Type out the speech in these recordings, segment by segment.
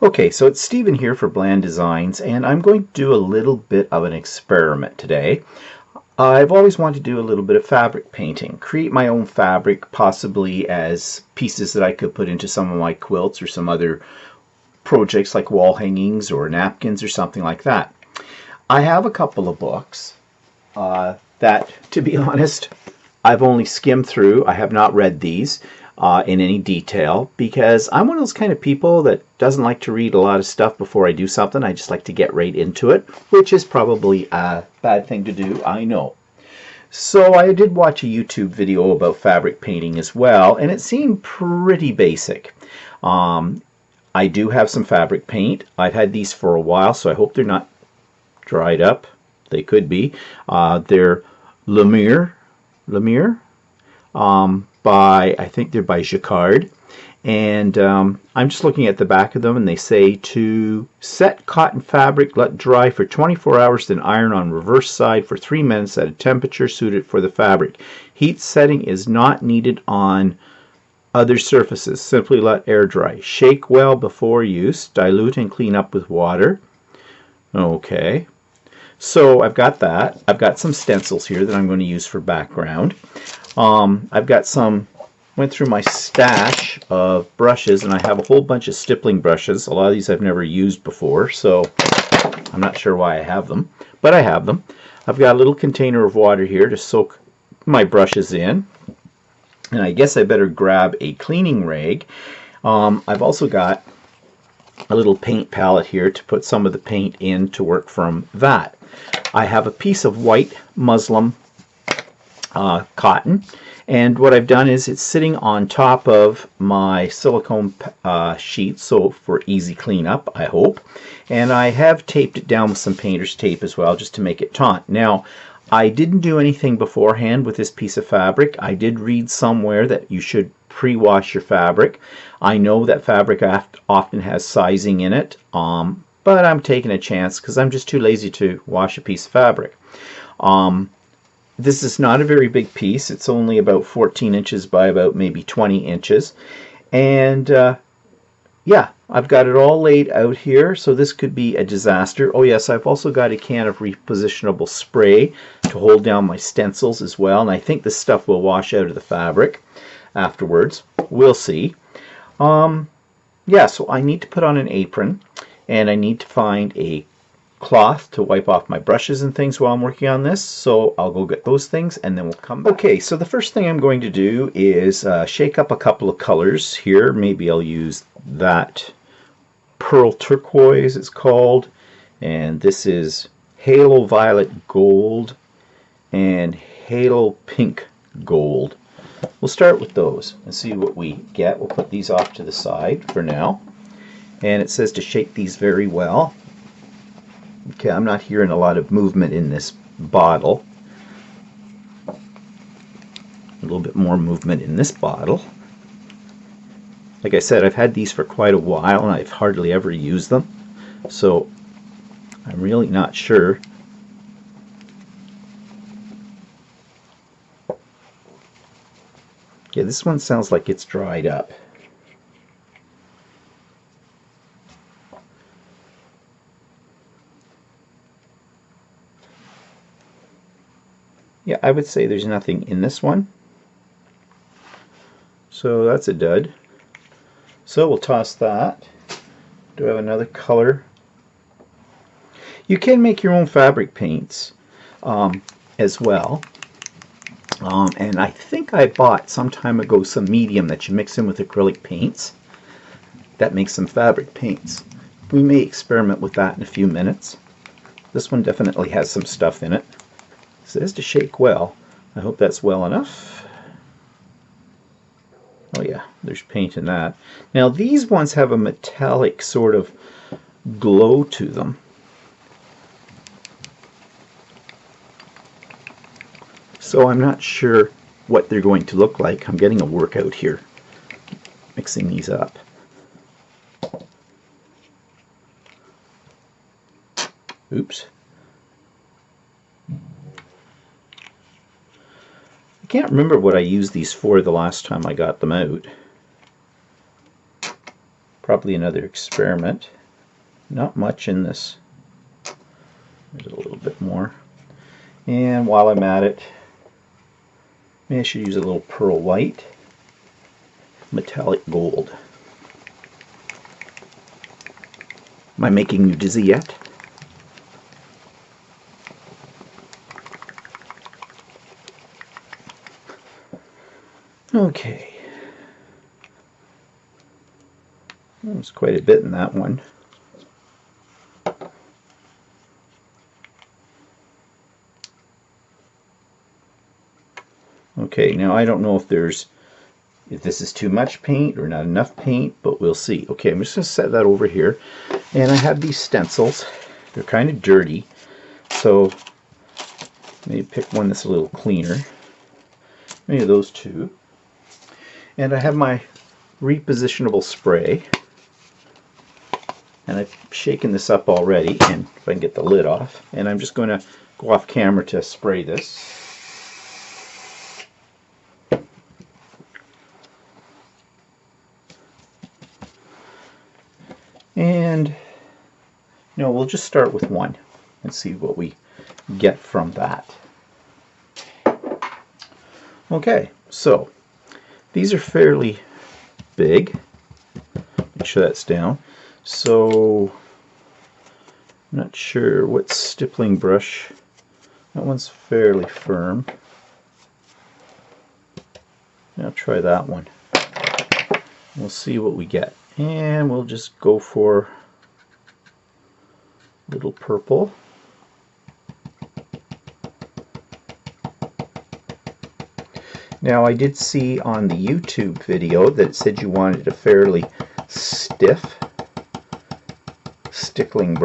Okay, so it's Stephen here for Bland Designs, and I'm going to do a little bit of an experiment today. I've always wanted to do a little bit of fabric painting, create my own fabric, possibly as pieces that I could put into some of my quilts or some other projects like wall hangings or napkins or something like that. I have a couple of books that, to be honest, I've only skimmed through. I have not read these in any detail because I'm one of those kind of people that doesn't like to read a lot of stuff before I do something. I just like to get right into it, which is probably a bad thing to do, I know. So I did watch a YouTube video about fabric painting as well, and it seemed pretty basic. I do have some fabric paint. I've had these for a while, so I hope they're not dried up. They could be. They're Lemire. I think they're by Jacquard, and I'm just looking at the back of them, and they say to set cotton fabric, let dry for 24 hours, then iron on reverse side for 3 minutes at a temperature suited for the fabric. Heat setting is not needed on other surfaces. Simply let air dry. Shake well before use. Dilute and clean up with water. Okay. So I've got that. I've got some stencils here that I'm going to use for background. I've got went through my stash of brushes, and I have a whole bunch of stippling brushes. A lot of these I've never used before, so I'm not sure why I have them, but I have them. I've got a little container of water here to soak my brushes in, and I guess I better grab a cleaning rag. I've also got a little paint palette here to put some of the paint in to work from that. I have a piece of white muslin cotton, and what I've done is it's sitting on top of my silicone sheet, so for easy cleanup, I hope, and I have taped it down with some painter's tape as well just to make it taut. Now, I didn't do anything beforehand with this piece of fabric. I did read somewhere that you should pre-wash your fabric. I know that fabric often has sizing in it, but I'm taking a chance because I'm just too lazy to wash a piece of fabric. This is not a very big piece. It's only about 14 inches by about maybe 20 inches. And yeah, I've got it all laid out here, so this could be a disaster. Oh yes, I've also got a can of repositionable spray to hold down my stencils as well, and I think this stuff will wash out of the fabric afterwards. We'll see. Yeah, so I need to put on an apron, and I need to find a cloth to wipe off my brushes and things while I'm working on this, so I'll go get those things and then we'll come back. Okay, so the first thing I'm going to do is shake up a couple of colors here. Maybe I'll use that pearl turquoise, it's called, and this is halo violet gold and halo pink gold. We'll start with those and see what we get. We'll put these off to the side for now, and it says to shake these very well. Okay, I'm not hearing a lot of movement in this bottle. A little bit more movement in this bottle. Like I said, I've had these for quite a while and I've hardly ever used them, so I'm really not sure. Yeah, this one sounds like it's dried up. Yeah, I would say there's nothing in this one. So that's a dud. So we'll toss that. Do I have another color? You can make your own fabric paints as well. And I think I bought some time ago some medium that you mix in with acrylic paints. That makes some fabric paints. We may experiment with that in a few minutes. This one definitely has some stuff in it. It says to shake well. I hope that's well enough. Oh yeah, there's paint in that. Now these ones have a metallic sort of glow to them. So I'm not sure what they're going to look like. I'm getting a workout here, mixing these up. Oops. I can't remember what I used these for the last time I got them out. Probably another experiment. Not much in this. There's a little bit more. And while I'm at it, maybe I should use a little pearl white, metallic gold. Am I making you dizzy yet? Okay. There's quite a bit in that one. Okay, now I don't know if this is too much paint or not enough paint, but we'll see. Okay, I'm just going to set that over here. And I have these stencils. They're kind of dirty, so maybe pick one that's a little cleaner. Maybe those two. And I have my repositionable spray. And I've shaken this up already, and if I can get the lid off. And I'm just going to go off camera to spray this. And we'll just start with one and see what we get from that. Okay, so these are fairly big. Make sure that's down. So I'm not sure what stippling brush. That one's fairly firm. I'll try that one. We'll see what we get. And we'll just go for a little purple. Now I did see on the YouTube video that it said you wanted a fairly stiff stippling.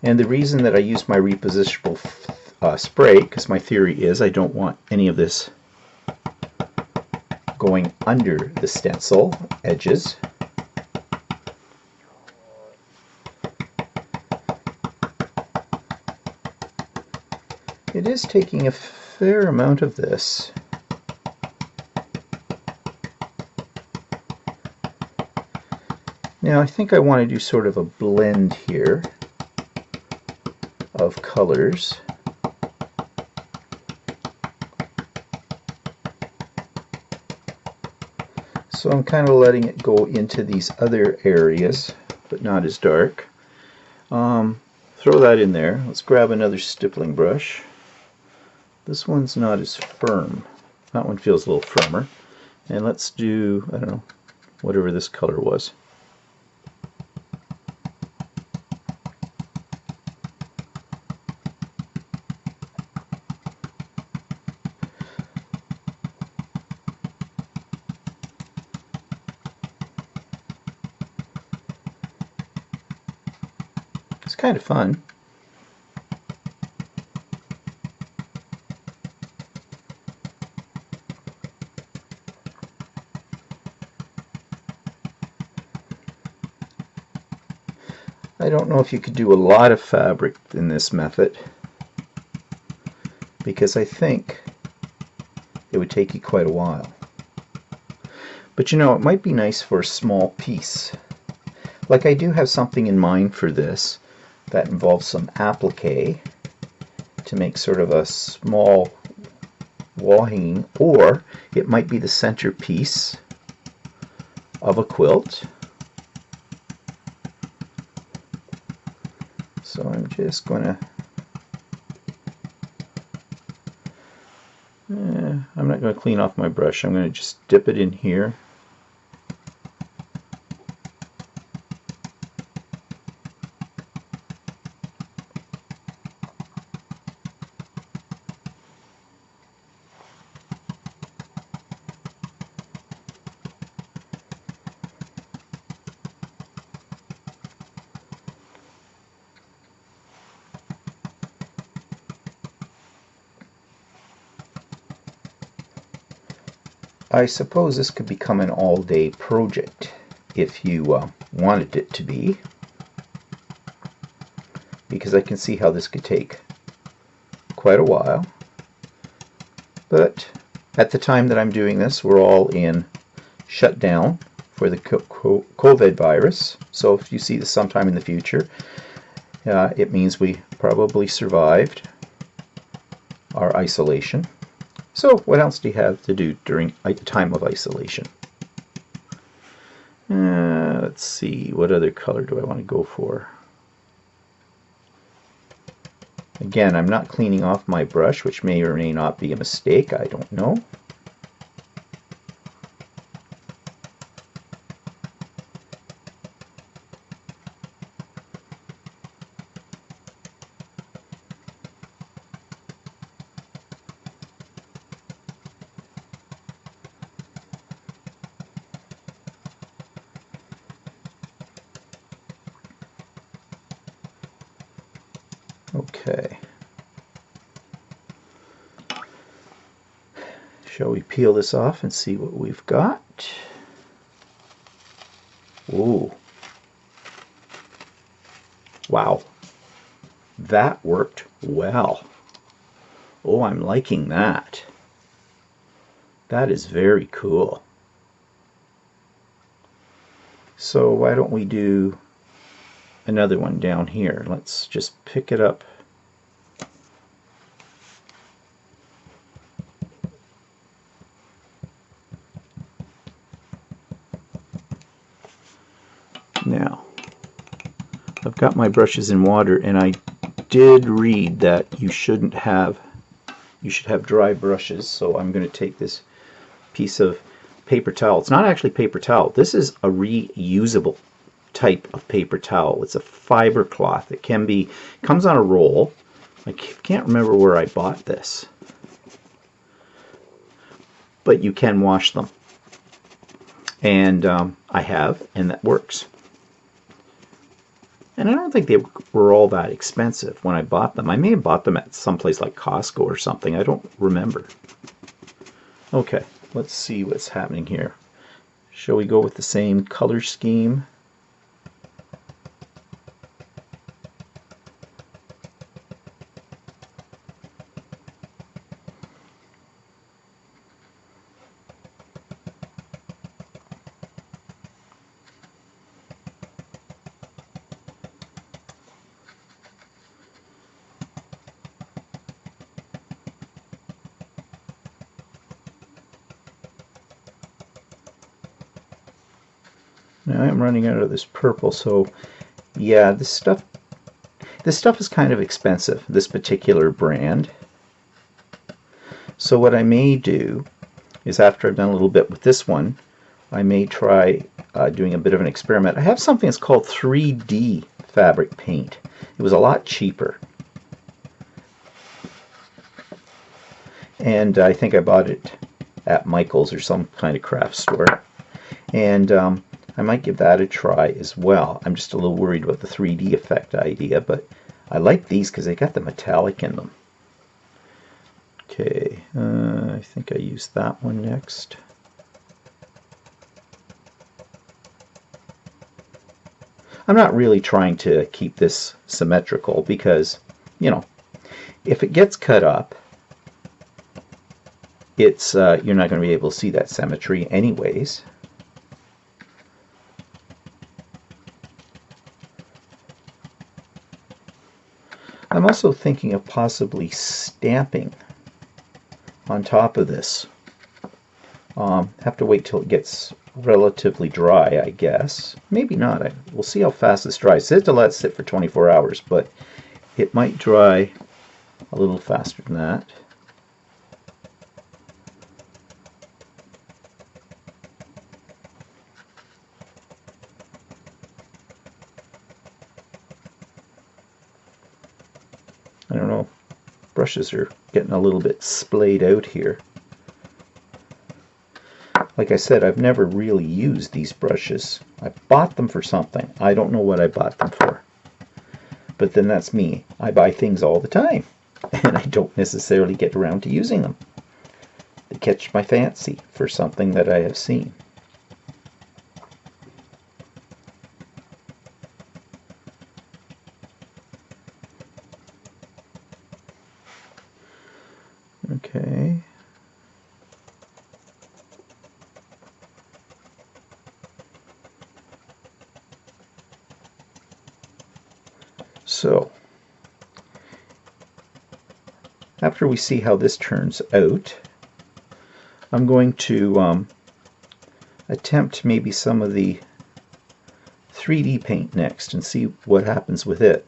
And the reason that I use my repositionable spray, because my theory is I don't want any of this going under the stencil edges. It is taking a fair amount of this. Now I think I want to do sort of a blend here of colors. So I'm kind of letting it go into these other areas, but not as dark. Throw that in there. Let's grab another stippling brush. This one's not as firm. That one feels a little firmer. And let's do, I don't know, whatever this color was. It's kind of fun. I don't know if you could do a lot of fabric in this method, because I think it would take you quite a while. But it might be nice for a small piece. Like I do have something in mind for this that involves some applique to make sort of a small wall hanging, or it might be the centerpiece of a quilt. So I'm just going to, I'm not going to clean off my brush. I'm going to just dip it in here. I suppose this could become an all-day project if you wanted it to be, because I can see how this could take quite a while. But at the time that I'm doing this, we're all in shutdown for the COVID virus. So if you see this sometime in the future, it means we probably survived our isolation. So what else do you have to do during a time of isolation? Let's see, what other color do I want to go for? Again, I'm not cleaning off my brush, which may or may not be a mistake, I don't know. Okay. Shall we peel this off and see what we've got? Ooh. Wow. That worked well. Oh, I'm liking that. That is very cool. So why don't we do another one down here? Let's just pick it up. Now, I've got my brushes in water, and I did read that you should have dry brushes, so I'm going to take this piece of paper towel. It's not actually paper towel. This is a reusable type of paper towel. It's a fiber cloth. It comes on a roll. I can't remember where I bought this, but you can wash them, and I have, and that works. And I don't think they were all that expensive when I bought them. I may have bought them at someplace like Costco or something. I don't remember. Okay, let's see what's happening here. Shall we go with the same color scheme? Now I'm running out of this purple, so yeah, this stuff is kind of expensive, this particular brand. So what I may do is, after I've done a little bit with this one, I may try doing a bit of an experiment. I have something that's called 3D fabric paint. It was a lot cheaper, and I think I bought it at Michael's or some kind of craft store, and I might give that a try as well. I'm just a little worried about the 3D effect idea, but I like these because they got the metallic in them. Okay, I think I used that one next. I'm not really trying to keep this symmetrical because, you know, if it gets cut up, it's you're not going to be able to see that symmetry anyways. I'm also thinking of possibly stamping on top of this. Have to wait till it gets relatively dry, I guess. Maybe not. We'll see how fast this dries. It says to let it sit for 24 hours, but it might dry a little faster than that. I don't know. Brushes are getting a little bit splayed out here. Like I said, I've never really used these brushes. I bought them for something. I don't know what I bought them for. But then that's me. I buy things all the time, and I don't necessarily get around to using them. They catch my fancy for something that I have seen. Okay, So after we see how this turns out, I'm going to attempt maybe some of the 3D paint next and see what happens with it.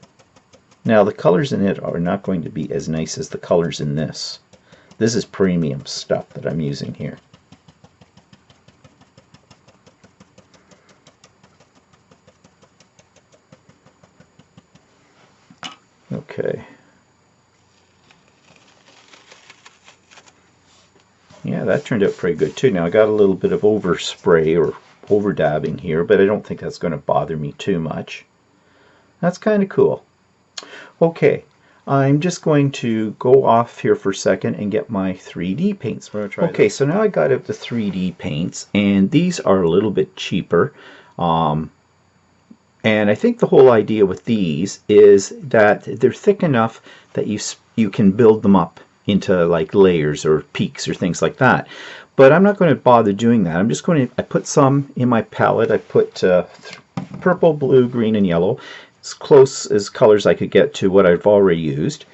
Now the colors in it are not going to be as nice as the colors in this. This is premium stuff that I'm using here. Okay. Yeah, that turned out pretty good too. Now I got a little bit of overspray or over dabbing here, but I don't think that's going to bother me too much. That's kind of cool. Okay, I'm just going to go off here for a second and get my 3D paints. Okay, so now I got out the 3D paints, and these are a little bit cheaper. And I think the whole idea with these is that they're thick enough that you can build them up into like layers or peaks or things like that. But I'm not going to bother doing that. I'm just going to, I put some in my palette. I put purple, blue, green, and yellow, as close as colors I could get to what I've already used.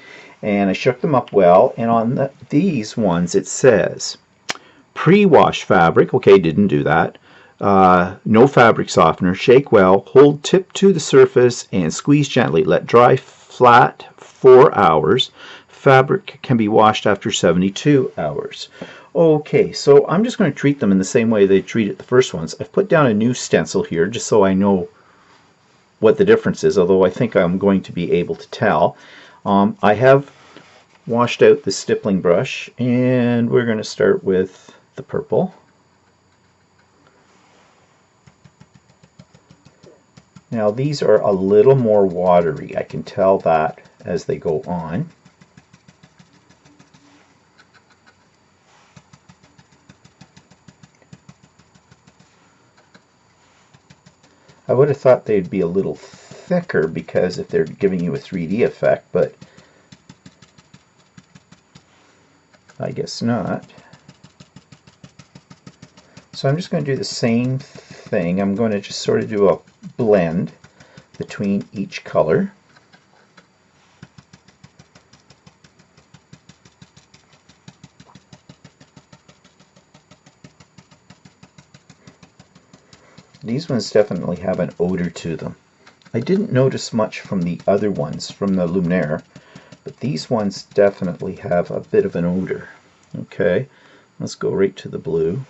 And I shook them up well, and on these ones it says pre-wash fabric. Okay, didn't do that. No fabric softener. Shake well. Hold tip to the surface and squeeze gently. Let dry flat 4 hours. Fabric can be washed after 72 hours. Okay, so I'm just going to treat them in the same way they treated the first ones. I've put down a new stencil here just so I know what the difference is, although I think I'm going to be able to tell. I have washed out the stippling brush, and we're going to start with the purple. Now these are a little more watery. I can tell that as they go on. I would have thought they'd be a little thicker because if they're giving you a 3D effect, but I guess not. So I'm just going to do the same thing. I'm going to just sort of do a blend between each color. These ones definitely have an odor to them. I didn't notice much from the other ones, from the Luminaire, but these ones definitely have a bit of an odor. Okay, let's go right to the blue.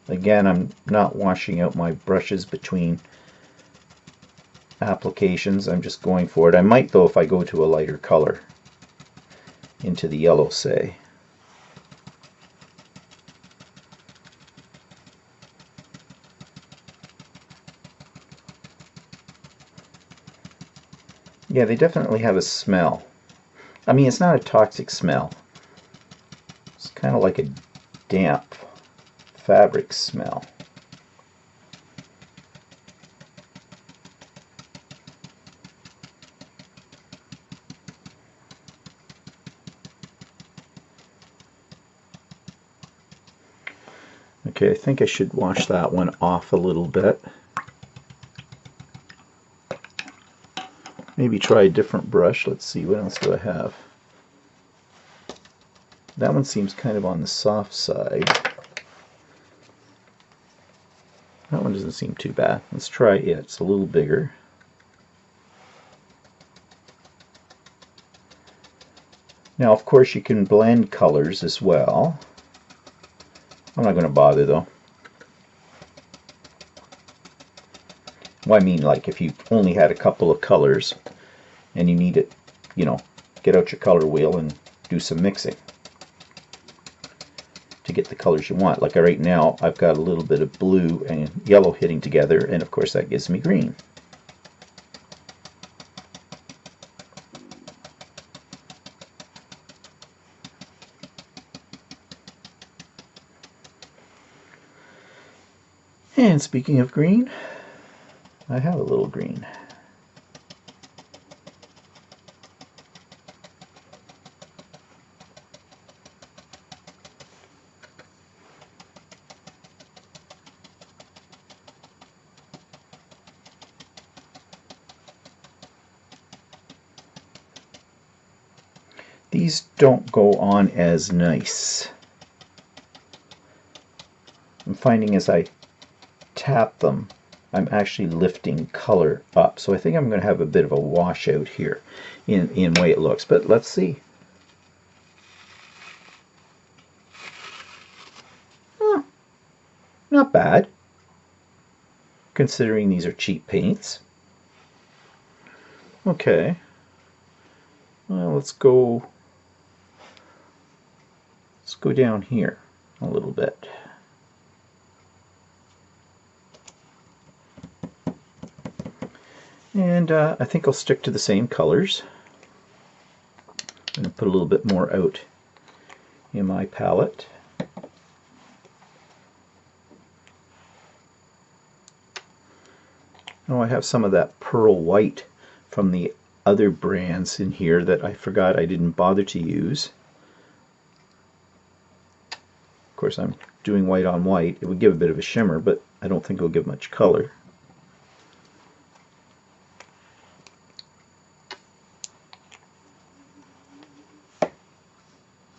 Again, I'm not washing out my brushes between applications. I'm just going for it. I might, though, if I go to a lighter color, into the yellow, say. Yeah, they definitely have a smell. I mean, it's not a toxic smell. It's kind of like a damp fabric smell. Okay, I think I should wash that one off a little bit. Maybe try a different brush. Let's see, what else do I have? That one seems kind of on the soft side. That one doesn't seem too bad. Let's try it. It's a little bigger. Now, of course, you can blend colors as well. I'm not going to bother, though. Well, I mean, like, if you only had a couple of colors and you need it, you know, get out your color wheel and do some mixing to get the colors you want. Like right now, I've got a little bit of blue and yellow hitting together, and of course that gives me green. And speaking of green, I have a little green. these don't go on as nice. I'm finding as I tap them, I'm actually lifting color up. So I think I'm going to have a bit of a washout here in way it looks. But let's see. Not bad, considering these are cheap paints. Okay. Well, let's go down here a little bit. And I think I'll stick to the same colors. I'm going to put a little bit more out in my palette. Oh, I have some of that pearl white from the other brands in here that I forgot I didn't bother to use. Of course, I'm doing white on white. It would give a bit of a shimmer, but I don't think it'll give much color.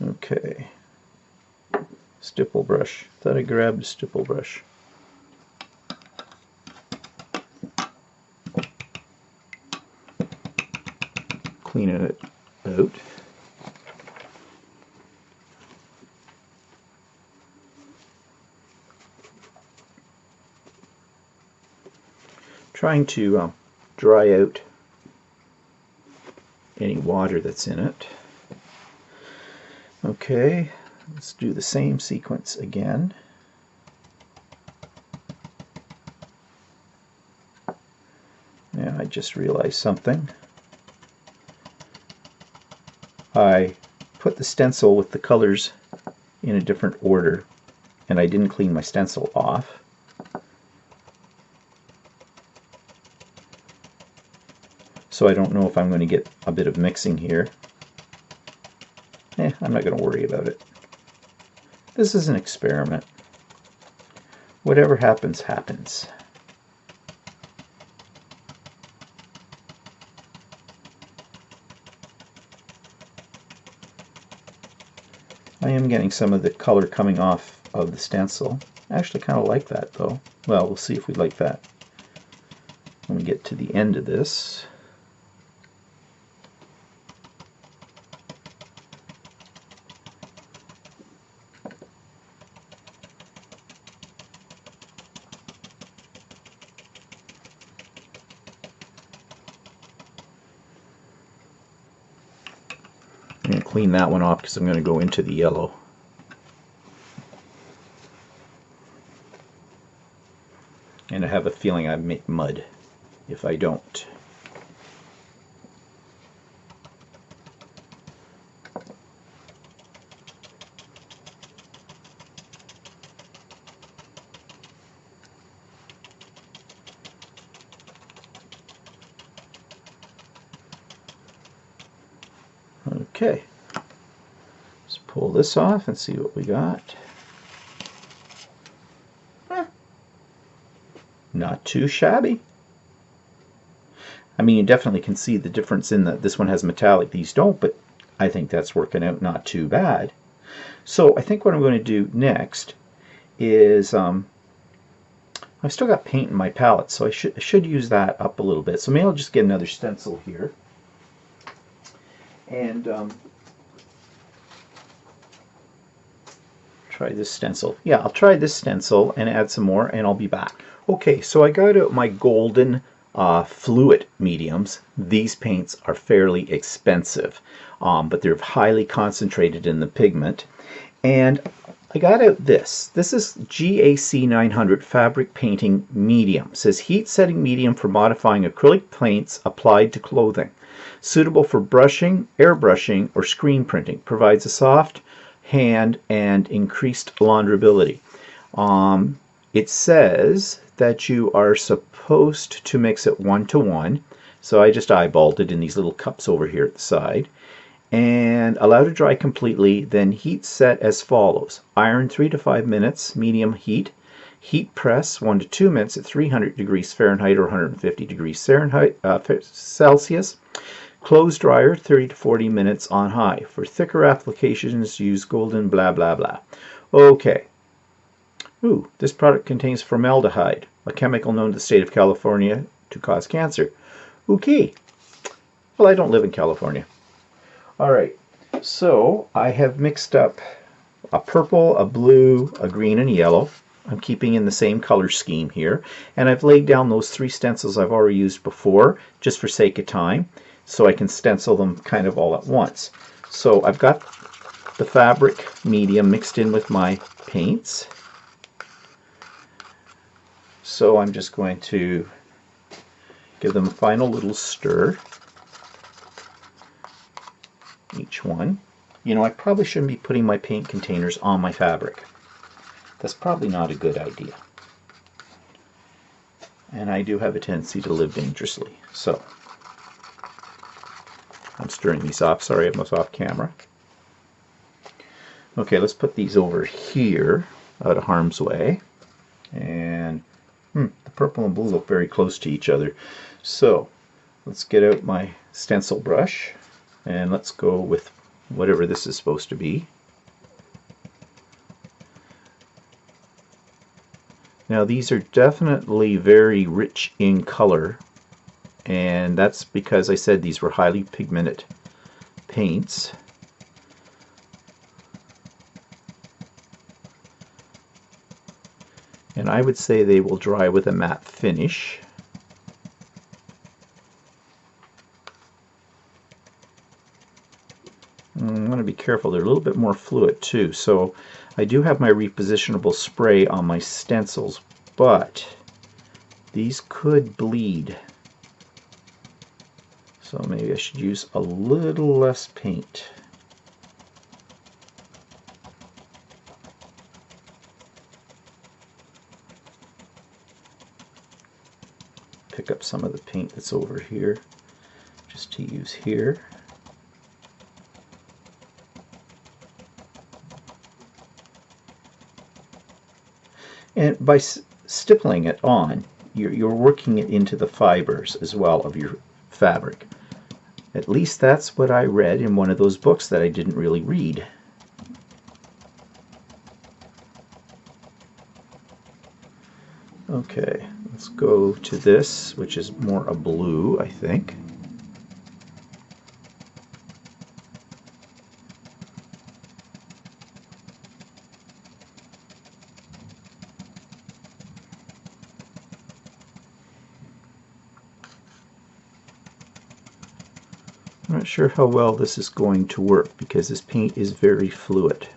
Okay. Stipple brush. Thought I grabbed a stipple brush. Clean it out. Trying to dry out any water that's in it. Okay, let's do the same sequence again. Now I just realized something. I put the stencil with the colors in a different order, and I didn't clean my stencil off. So I don't know if I'm going to get a bit of mixing here. I'm not going to worry about it. This is an experiment. Whatever happens, happens. I am getting some of the color coming off of the stencil. I actually kind of like that, though. Well, we'll see if we like that when we get to the end of this. I'm going to clean that one off because I'm going to go into the yellow. And I have a feeling I make mud if I don't. Okay, let's pull this off and see what we got. Not too shabby. I mean, you definitely can see the difference in that this one has metallic, these don't, but I think that's working out not too bad. So I think what I'm going to do next is I've still got paint in my palette, so I should use that up a little bit. So maybe I'll just get another stencil here. And try this stencil. Yeah, I'll try this stencil and add some more, and I'll be back. Okay, so I got out my golden fluid mediums. These paints are fairly expensive, but they're highly concentrated in the pigment. And I got out this. This is GAC 900 Fabric Painting Medium. It says heat setting medium for modifying acrylic paints applied to clothing. Suitable for brushing, airbrushing, or screen printing. Provides a soft hand and increased launderability. It says that you are supposed to mix it 1:1. So I just eyeballed it in these little cups over here at the side. And allow to dry completely, then heat set as follows. Iron 3 to 5 minutes, medium heat. Heat press 1 to 2 minutes at 300 degrees Fahrenheit or 150 degrees Celsius. Clothes dryer, 30 to 40 minutes on high. For thicker applications, use golden blah blah blah. Okay. Ooh, this product contains formaldehyde, a chemical known to the state of California to cause cancer. Okay. Well, I don't live in California. All right. So I have mixed up a purple, a blue, a green, and a yellow. I'm keeping in the same color scheme here. And I've laid down those 3 stencils I've already used before, just for sake of time, so I can stencil them kind of all at once. So I've got the fabric medium mixed in with my paints. So I'm just going to give them a final little stir, each one. You know, I probably shouldn't be putting my paint containers on my fabric. That's probably not a good idea. And I do have a tendency to live dangerously. So, I'm stirring these off. Sorry, I was off camera. Okay, let's put these over here, out of harm's way. And the purple and blue look very close to each other. So, let's get out my stencil brush, and let's go with whatever this is supposed to be. Now these are definitely very rich in color, and that's because I said these were highly pigmented paints. And I would say they will dry with a matte finish. I'm going to be careful, they're a little bit more fluid too. So I do have my repositionable spray on my stencils, but these could bleed. So maybe I should use a little less paint. Pick up some of the paint that's over here, just to use here. And by stippling it on, you're working it into the fibers as well of your fabric. At least that's what I read in one of those books that I didn't really read. Okay, let's go to this, which is more a blue, I think. I'm not sure how well this is going to work because this paint is very fluid.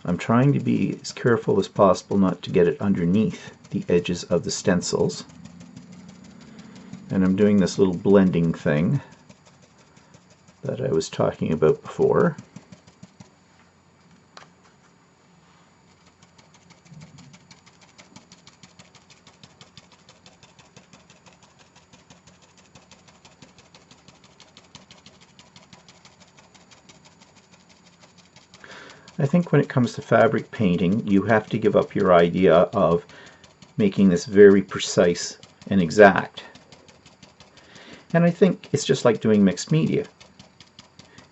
I'm trying to be as careful as possible not to get it underneath the edges of the stencils. And I'm doing this little blending thing that I was talking about before. I think when it comes to fabric painting, you have to give up your idea of making this very precise and exact. And I think it's just like doing mixed media.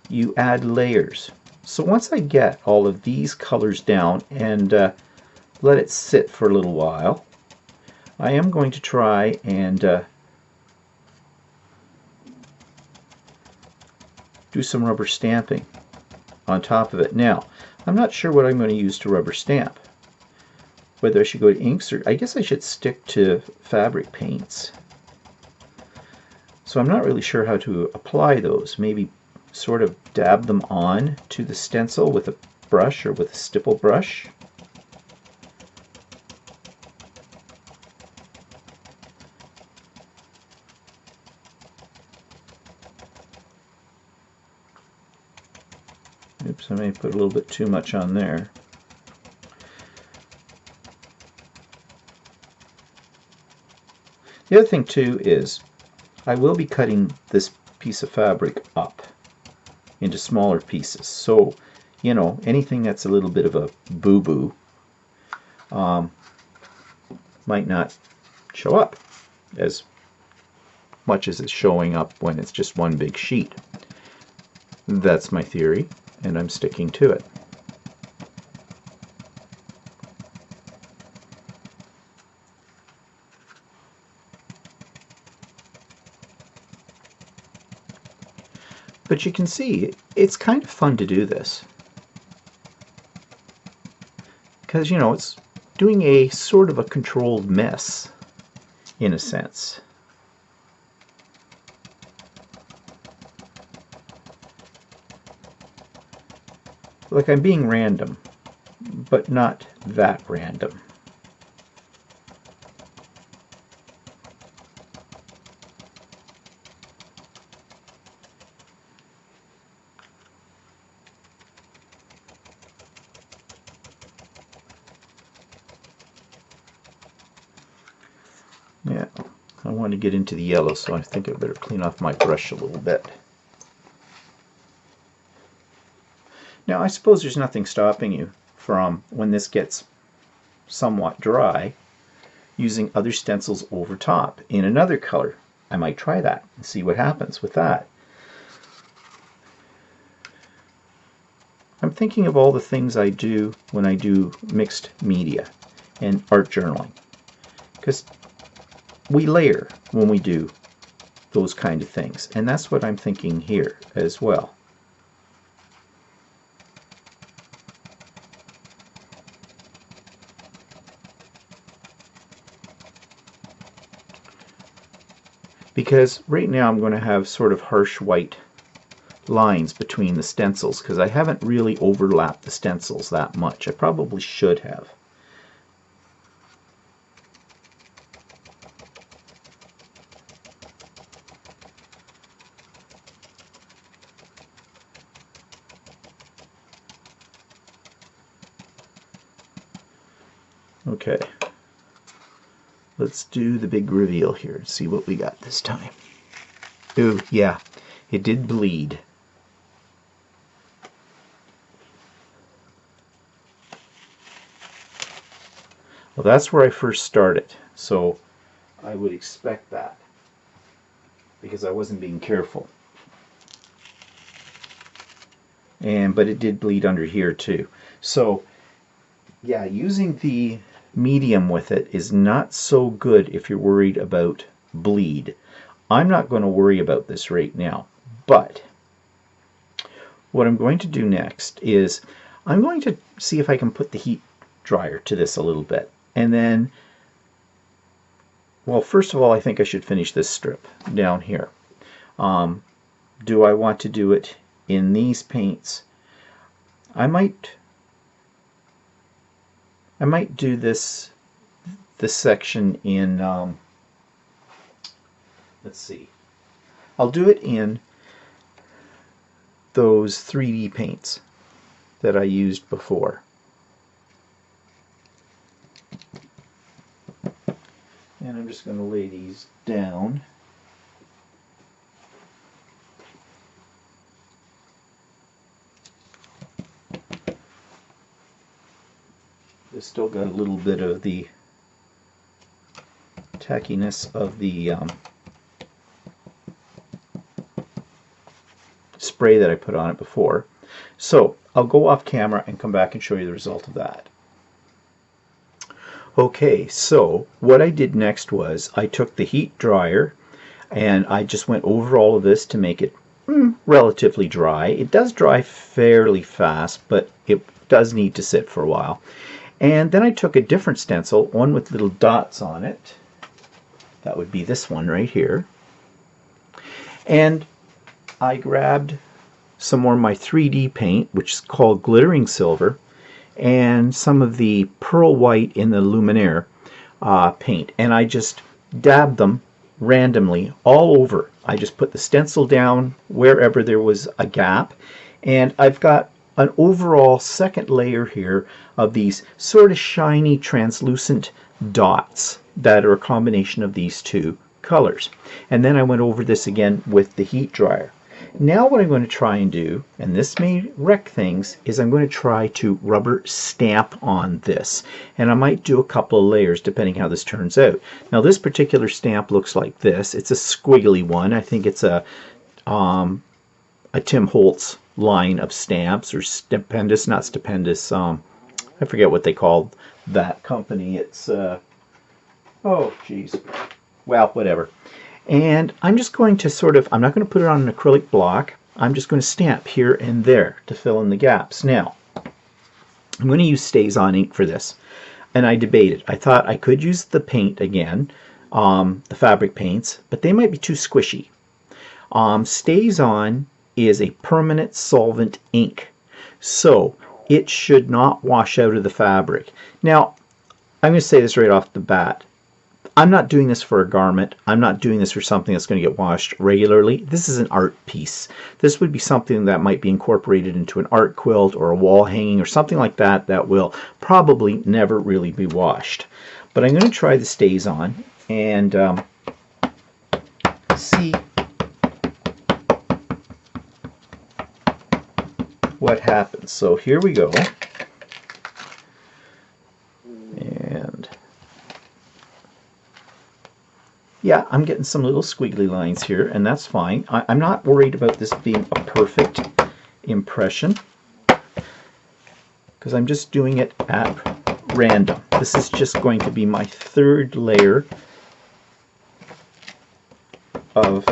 You add layers. So once I get all of these colors down and let it sit for a little while, I am going to try and do some rubber stamping on top of it. Now, I'm not sure what I'm going to use to rubber stamp. Whether I should go to inks or I guess I should stick to fabric paints. So I'm not really sure how to apply those. Maybe sort of dab them on to the stencil with a brush or with a stipple brush. Oops, I may put a little bit too much on there. The other thing too is I will be cutting this piece of fabric up into smaller pieces. So, you know, anything that's a little bit of a boo-boo might not show up as much as it's showing up when it's just one big sheet. That's my theory, and I'm sticking to it. But you can see, it's kind of fun to do this. Because, you know, it's doing a sort of a controlled mess, in a sense. Like I'm being random, but not that random. Yeah, I want to get into the yellow, so I think I better clean off my brush a little bit. Now, I suppose there's nothing stopping you from, when this gets somewhat dry, using other stencils over top in another color. I might try that and see what happens with that. I'm thinking of all the things I do when I do mixed media and art journaling, because we layer when we do those kind of things, and that's what I'm thinking here as well. Because right now I'm going to have sort of harsh white lines between the stencils, because I haven't really overlapped the stencils that much. I probably should have. Okay, let's do the big reveal here and see what we got this time. Ooh, yeah, it did bleed. Well, that's where I first started, so I would expect that, because I wasn't being careful. But it did bleed under here too. So yeah, using the medium with it is not so good if you're worried about bleed. I'm not going to worry about this right now, but what I'm going to do next is I'm going to see if I can put the heat dryer to this a little bit, and then, well, first of all, I think I should finish this strip down here. Do I want to do it in these paints? I might do this section in, let's see, I'll do it in those 3D paints that I used before. And I'm just going to lay these down. It's still got a little bit of the tackiness of the spray that I put on it before. So I'll go off camera and come back and show you the result of that. Okay, so what I did next was I took the heat dryer and I just went over all of this to make it relatively dry. It does dry fairly fast, but it does need to sit for a while. And then I took a different stencil, one with little dots on it. That would be this one right here. And I grabbed some more of my 3D paint, which is called glittering silver, and some of the pearl white in the luminaire paint. And I just dabbed them randomly all over. I just put the stencil down wherever there was a gap. And I've got an overall second layer here of these sort of shiny translucent dots that are a combination of these two colors. And then I went over this again with the heat dryer. Now what I'm going to try and do, and this may wreck things, is I'm going to try to rubber stamp on this. And I might do a couple of layers depending how this turns out. Now this particular stamp looks like this. It's a squiggly one. I think it's a Tim Holtz line of stamps, or Stupendous, not Stupendous. I forget what they called that company. It's, oh geez. Well, whatever. And I'm just going to sort of, I'm not going to put it on an acrylic block. I'm just going to stamp here and there to fill in the gaps. Now, I'm going to use StazOn ink for this. And I debated. I thought I could use the paint again, the fabric paints, but they might be too squishy. StazOn is a permanent solvent ink, so it should not wash out of the fabric. Now, I'm going to say this right off the bat. I'm not doing this for a garment. I'm not doing this for something that's going to get washed regularly. This is an art piece. This would be something that might be incorporated into an art quilt or a wall hanging or something like that that will probably never really be washed. But I'm going to try the StazOn and see what happens. So here we go. And yeah, I'm getting some little squiggly lines here, and that's fine. I'm not worried about this being a perfect impression because I'm just doing it at random. This is just going to be my third layer of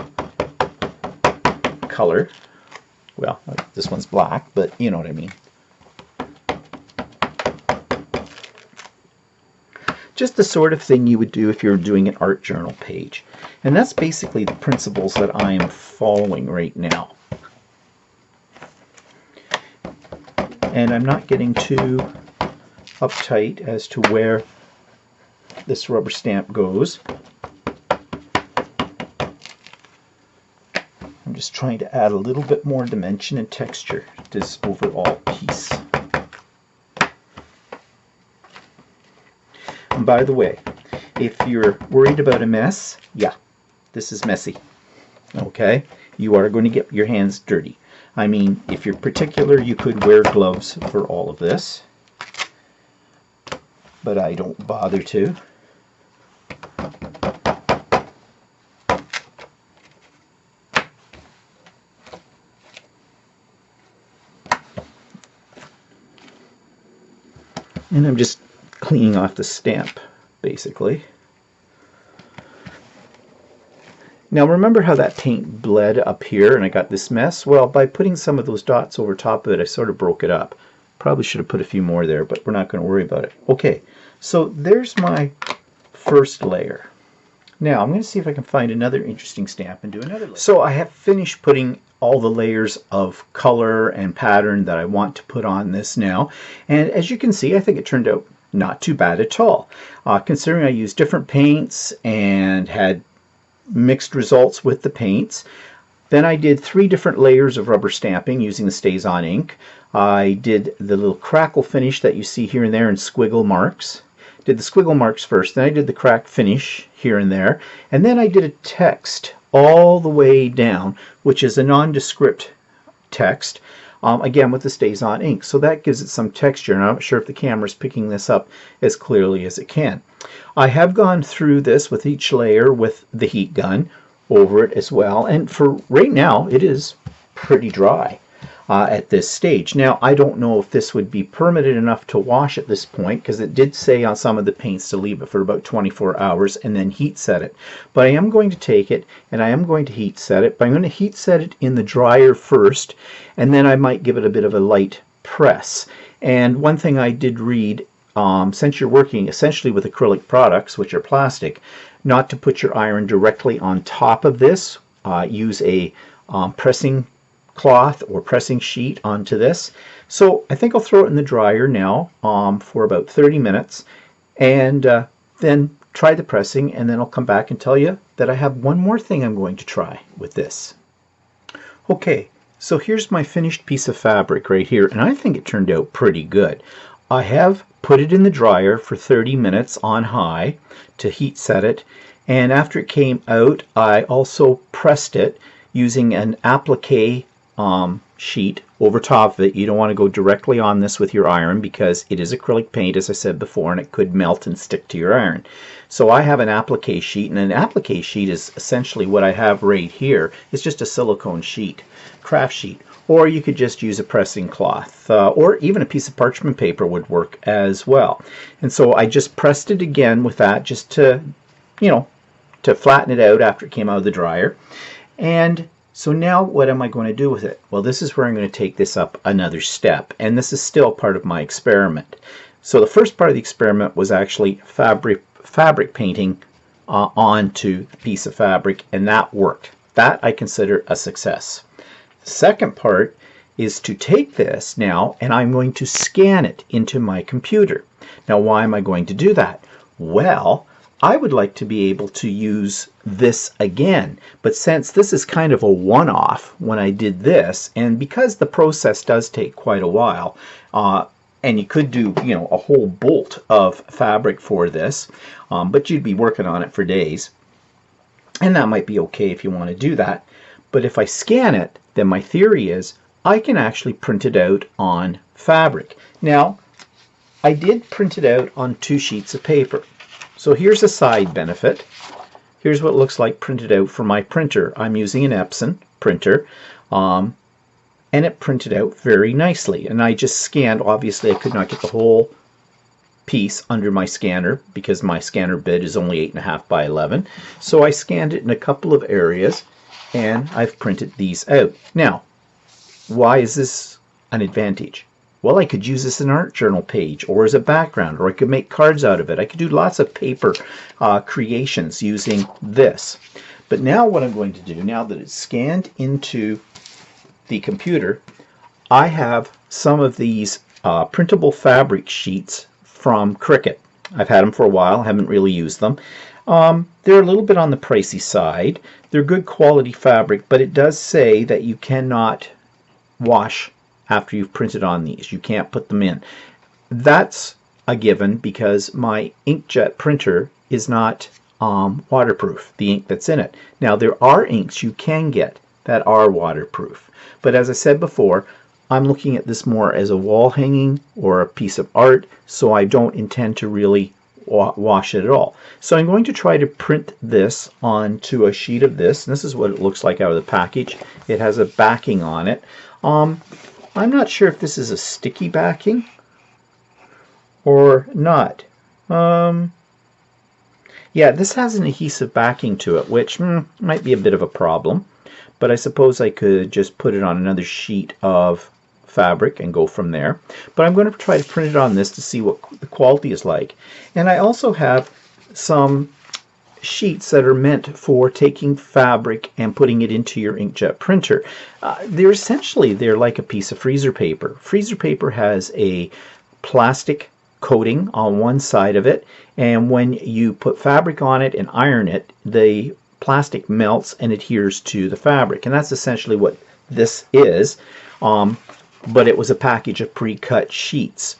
color. Well, this one's black, but you know what I mean. Just the sort of thing you would do if you're doing an art journal page. And that's basically the principles that I am following right now. And I'm not getting too uptight as to where this rubber stamp goes. I'm just trying to add a little bit more dimension and texture to this overall piece. And by the way, if you're worried about a mess, yeah, this is messy. Okay? You are going to get your hands dirty. I mean, if you're particular, you could wear gloves for all of this. But I don't bother to. And I'm just cleaning off the stamp, basically. Now remember how that paint bled up here and I got this mess? Well, by putting some of those dots over top of it, I sort of broke it up. Probably should have put a few more there, but we're not going to worry about it. Okay, so there's my first layer. Now I'm going to see if I can find another interesting stamp and do another layer. So I have finished putting all the layers of color and pattern that I want to put on this now. And as you can see, I think it turned out not too bad at all. Considering I used different paints and had mixed results with the paints. Then I did 3 different layers of rubber stamping using the StazOn ink. I did the little crackle finish that you see here and there in squiggle marks. Did the squiggle marks first, then I did the crack finish here and there, and then I did a text all the way down, which is a nondescript text, again with the StazOn ink. So that gives it some texture, and I'm not sure if the camera's picking this up as clearly as it can. I have gone through this with each layer with the heat gun over it as well, and for right now it is pretty dry at this stage. Now I don't know if this would be permanent enough to wash at this point, because it did say on some of the paints to leave it for about 24 hours and then heat set it. But I am going to take it and I am going to heat set it, but I'm going to heat set it in the dryer first, and then I might give it a bit of a light press. And one thing I did read, since you're working essentially with acrylic products, which are plastic, not to put your iron directly on top of this. Use a pressing cloth or pressing sheet onto this. So I think I'll throw it in the dryer now for about 30 minutes and then try the pressing, and then I'll come back and tell you that I have one more thing I'm going to try with this. Okay, so here's my finished piece of fabric right here, and I think it turned out pretty good. I have put it in the dryer for 30 minutes on high to heat set it, and after it came out I also pressed it using an applique sheet over top of it. You don't want to go directly on this with your iron because it is acrylic paint, as I said before, and it could melt and stick to your iron. So I have an applique sheet, and an applique sheet is essentially what I have right here. It's just a silicone sheet, craft sheet. Or you could just use a pressing cloth, or even a piece of parchment paper would work as well. And so I just pressed it again with that just to, to flatten it out after it came out of the dryer. And so now what am I going to do with it? Well, this is where I'm going to take this up another step, and this is still part of my experiment. So the first part of the experiment was actually fabric painting onto the piece of fabric, and that worked. That I consider a success. The second part is to take this now and I'm going to scan it into my computer. Now, why am I going to do that? Well, I would like to be able to use this again, but since this is kind of a one-off when I did this, and because the process does take quite a while, and you could do, a whole bolt of fabric for this, but you'd be working on it for days, and that might be okay if you want to do that. But if I scan it, then my theory is I can actually print it out on fabric. Now, I did print it out on 2 sheets of paper. So here's a side benefit. Here's what it looks like printed out for my printer. I'm using an Epson printer, and it printed out very nicely. And I just scanned. Obviously, I could not get the whole piece under my scanner because my scanner bit is only 8.5 by 11. So I scanned it in a couple of areas, and I've printed these out. Now, why is this an advantage? Well, I could use this as an art journal page or as a background, or I could make cards out of it. I could do lots of paper creations using this. But now what I'm going to do, now that it's scanned into the computer, I have some of these printable fabric sheets from Cricut. I've had them for a while, haven't really used them. They're a little bit on the pricey side. They're good quality fabric, but it does say that you cannot wash after you've printed on these. You can't put them in. That's a given because my inkjet printer is not waterproof, the ink that's in it. Now, there are inks you can get that are waterproof, but as I said before, I'm looking at this more as a wall hanging or a piece of art, so I don't intend to really wash it at all. So I'm going to try to print this onto a sheet of this, and this is what it looks like out of the package. It has a backing on it. I'm not sure if this is a sticky backing or not. Yeah, this has an adhesive backing to it, which might be a bit of a problem, but I suppose I could just put it on another sheet of fabric and go from there. But I'm going to try to print it on this to see what the quality is like. And I also have some sheets that are meant for taking fabric and putting it into your inkjet printer. They're like a piece of freezer paper. Freezer paper has a plastic coating on one side of it, and when you put fabric on it and iron it, the plastic melts and adheres to the fabric, and that's essentially what this is. But it was a package of pre-cut sheets.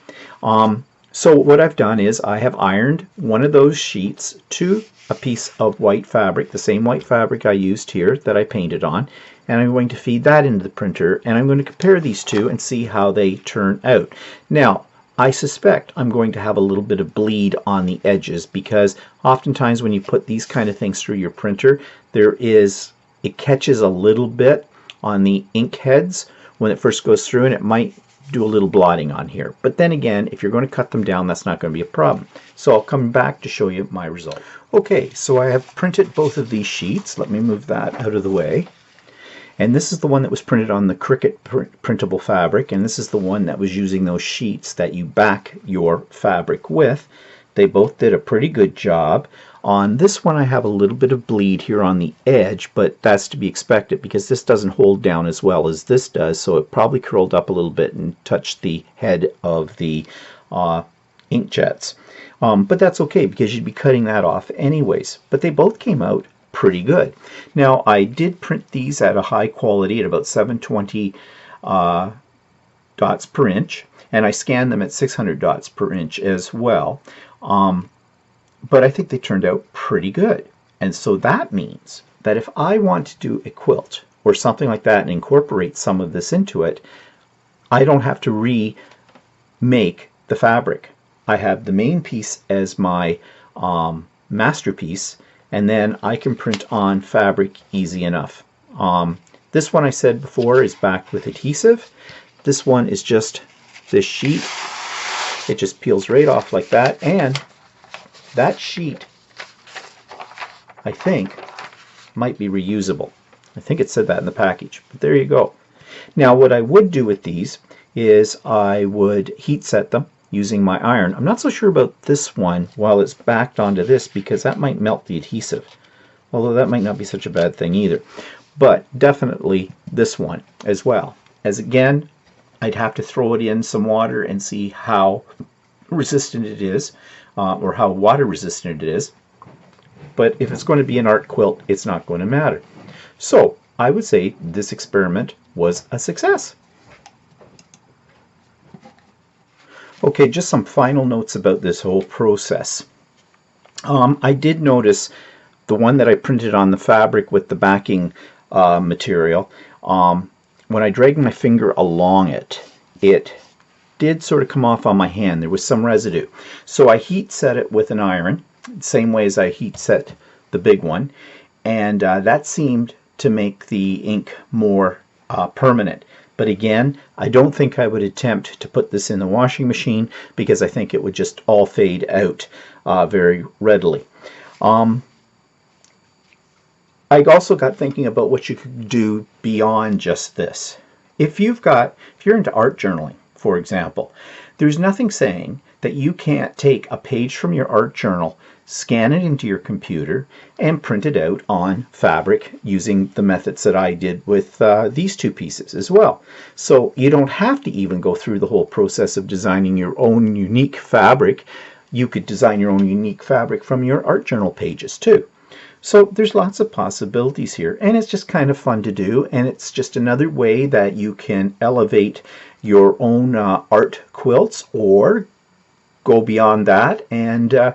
So what I've done is I have ironed one of those sheets to a piece of white fabric, the same white fabric I used here that I painted on, and I'm going to feed that into the printer, and I'm going to compare these two and see how they turn out. Now, I suspect I'm going to have a little bit of bleed on the edges because oftentimes when you put these kind of things through your printer, it catches a little bit on the ink heads when it first goes through, and it might do a little blotting on here. But then again, if you're going to cut them down, that's not going to be a problem. So I'll come back to show you my result. Okay, so I have printed both of these sheets. Let me move that out of the way. And this is the one that was printed on the Cricut printable fabric, and this is the one that was using those sheets that you back your fabric with. They both did a pretty good job. On this one I have a little bit of bleed here on the edge, but that's to be expected because this doesn't hold down as well as this does, so it probably curled up a little bit and touched the head of the inkjets. But that's okay because you'd be cutting that off anyways. But they both came out pretty good. Now, I did print these at a high quality at about 720 dots per inch, and I scanned them at 600 dots per inch as well. But I think they turned out pretty good. And so that means that if I want to do a quilt or something like that and incorporate some of this into it, I don't have to remake the fabric. I have the main piece as my masterpiece, and then I can print on fabric easy enough. This one I said before is backed with adhesive. This one is just this sheet. It just peels right off like that, and that sheet, I think, might be reusable. I think it said that in the package, but there you go. Now what I would do with these is I would heat set them using my iron. I'm not so sure about this one while it's backed onto this, because that might melt the adhesive, although that might not be such a bad thing either. But definitely this one as well. As again, I'd have to throw it in some water and see how resistant it is, or how water resistant it is. But if it's going to be an art quilt, it's not going to matter. So I would say this experiment was a success. Okay, just some final notes about this whole process. I did notice the one that I printed on the fabric with the backing material, when I dragged my finger along it, it did sort of come off on my hand. There was some residue. So I heat set it with an iron, same way as I heat set the big one, and that seemed to make the ink more permanent. But again, I don't think I would attempt to put this in the washing machine, because I think it would just all fade out very readily. I also got thinking about what you could do beyond just this. If you're into art journaling, for example, there's nothing saying that you can't take a page from your art journal, scan it into your computer, and print it out on fabric using the methods that I did with these two pieces as well. So you don't have to even go through the whole process of designing your own unique fabric. You could design your own unique fabric from your art journal pages too. So there's lots of possibilities here, and it's just kind of fun to do, and it's just another way that you can elevate your own art quilts, or go beyond that and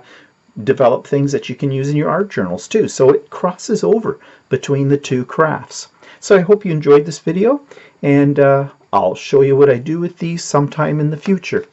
develop things that you can use in your art journals too. So it crosses over between the two crafts. So I hope you enjoyed this video, and I'll show you what I do with these sometime in the future.